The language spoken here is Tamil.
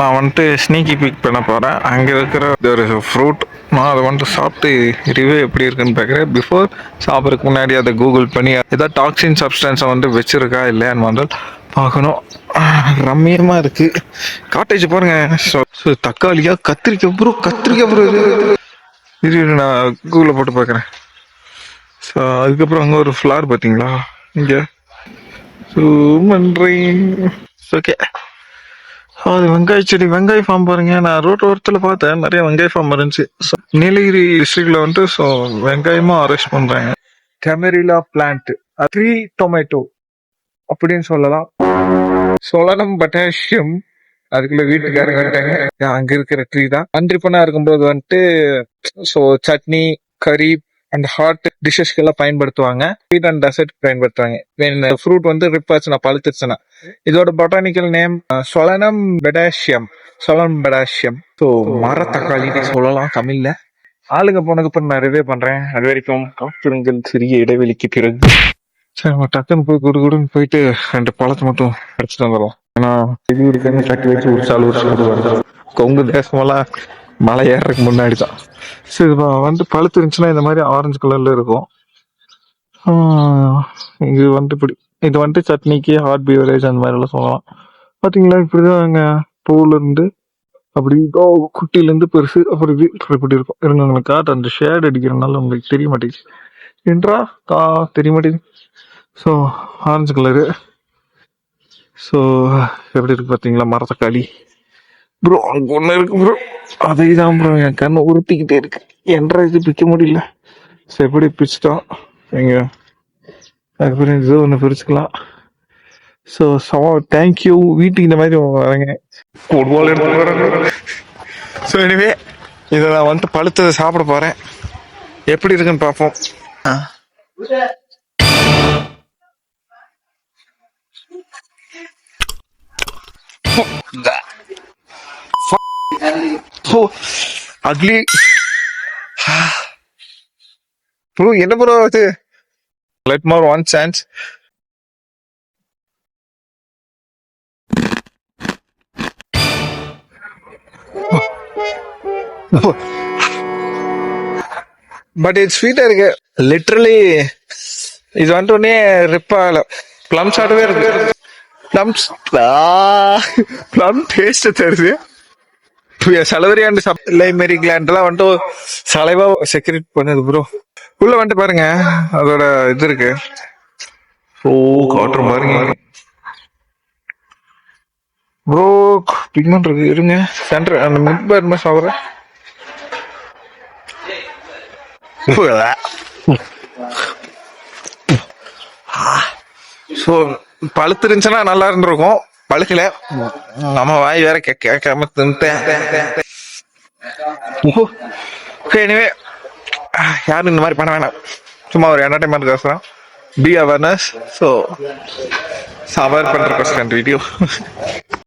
நான் வந்துட்டு ஸ்னீக்கி பிக் பண்ண போகிறேன். அங்கே இருக்கிற ஒரு ஃப்ரூட் நான் அதை வந்துட்டு சாப்பிட்டு ரிவ்யூ எப்படி இருக்குன்னு பார்க்குறேன். பிஃபோர் சாப்பிட்றதுக்கு முன்னாடி அதை கூகுள் பண்ணி ஏதாவது டாக்ஸின் சப்ஸ்டன்ஸை வந்து வச்சுருக்கா இல்லையான்னு வந்து பார்க்கணும். ரம்மியமாக இருக்குது. காட்டேஜ் பாருங்க. ஸோ தக்காளியா கத்திரிக்காய் ப்ரோ இது நான் கூகுளில் போட்டு பார்க்குறேன். ஸோ அதுக்கப்புறம் அங்கே ஒரு ஃப்ளார் பார்த்தீங்களா இங்கே. ஸோ பண்ணுறேன். ஓகே. அது வெங்காய செடி, வெங்காய ஃபார்ம் பாருங்க. நான் ரோட் ஓரத்தில் பார்த்தேன், நிறைய வெங்காய ஃபார்ம் இருந்துச்சு. நீலகிரி டிஸ்ட்ரிக்ட்ல வந்துட்டு ஸோ வெங்காயமா அரெஸ்ட் பண்றாங்க. கெமரிலா பிளான்ட், ட்ரீ டொமேட்டோ அப்படின்னு சொல்லலாம். சொலனம் பொட்டாசியம் அதுக்குள்ள வீட்டுக்காரங்க வந்துட்டாங்க. அங்க இருக்கிற ட்ரீ தான். அன்றிப்பனா இருக்கும்போது வந்துட்டு ஸோ சட்னி, கறி அண்ட் ஹாட் டிஷஸ்க்கு எல்லாம் பயன்படுத்துவாங்க. ஸ்வீட் அண்ட் டெசர்ட் பயன்படுத்துவாங்க. ஃப்ரூட் வந்து ரிப் ஆச்சுன்னா, பழுத்துச்சுன்னா. இதோட பொட்டானிக்கல் நேம் சொலனம் பொட்டாசியம். ஸோ மர தக்காளி சொல்லலாம் தமிழ்ல. ஆளுங்க போனதுக்கு அப்புறம் நான் ரிவே பண்றேன். அது வரைக்கும் காத்திருங்கள் சிறிய இடைவெளிக்கு பிறகு. சரி, நம்ம டக்குன்னு போய் குடுன்னு போயிட்டு 2 பழத்தை மட்டும் அடிச்சுட்டு வந்துடும். ஏன்னா இது இருக்குன்னு கட்டி வச்சு ஒரு சால் வருது. கொங்கு தேசமெல்லாம் மலை ஏறதுக்கு முன்னாடி தான். சரி, வந்து பழுத்து இருந்துச்சுன்னா இந்த மாதிரி ஆரஞ்சு கலர்ல இருக்கும். இது வந்து இப்படி, இது வந்துட்டு சட்னிக்கு, ஹாட் பீவரேஜ் அந்த மாதிரி எல்லாம் சொல்லலாம். பாத்தீங்களா, இப்படிதான் அங்க பூல இருந்து அப்படி குட்டில இருந்து பெருசு அப்படி இப்படி இருக்கும். இருங்க உங்களுக்கு காட்டு. அந்த ஷேட் அடிக்கிறதுனால உங்களுக்கு தெரிய மாட்டேங்குது என்றா தெரிய மாட்டேங்குது. So orange colour. ஸோ எப்படி இருக்கு பாத்தீங்களா மரத்தக்காளி ப்ரோ. அங்க ஒண்ணு இருக்கு ப்ரோ, அதே தான் ப்ரோ என் கண்ணை உறுத்திக்கிட்டே இருக்கு. என்ற இது பிக்க முடியல. ஸோ எப்படி பிரிச்சுட்டோம் எங்க. அதுக்கப்புறம் இது ஒன்று பிரிச்சுக்கலாம். So thank you. வீட்டுக்கு இந்த மாதிரி வரேங்க. ஃபுட்பால் எடுத்து வரேன். ஸோ எனிவே இதை நான் வந்துட்டு பழுத்ததை சாப்பிட போறேன். எப்படி இருக்குன்னு பார்ப்போம். அக்லி ப்ரோ, என்ன ப்ரோ அது? Let more one chance. But இது ஸ்வீட்டா இருக்கு. லிட்டரலி இது வந்துட்டு உடனே ரிப்பாகல. பிளம் சாட்டவே இருக்கு. பிளம் டேஸ்ட் தருது. சலவரி அண்ட் லைமரி கிளாண்ட் எல்லாம் வந்துட்டு சலைவா செக்ரேட் பண்ணுது ப்ரோ. உள்ள வந்துட்டு பாருங்க, அதோட இது இருக்கு. ஓ காட்டுற பாருங்க ப்ரோ. பிக்மெண்ட் இருக்கு. இருங்க, சென்டர் அந்த மிட் பார்மா சாப்பிட்றேன். ஸோ பழுத்து இருந்துச்சுன்னா நல்லா இருந்திருக்கும். பழுக்கல. நம்ம வாய் வேற கேட்காம தின்ட்டேன். எனிவே யாரும் இந்த மாதிரி பண்ண வேணாம். சும்மா ஒரு என்டர்டைன்மெண்ட் பேசுறோம். Be awareness. ஸோ அவேர் பண்ற வீடியோ.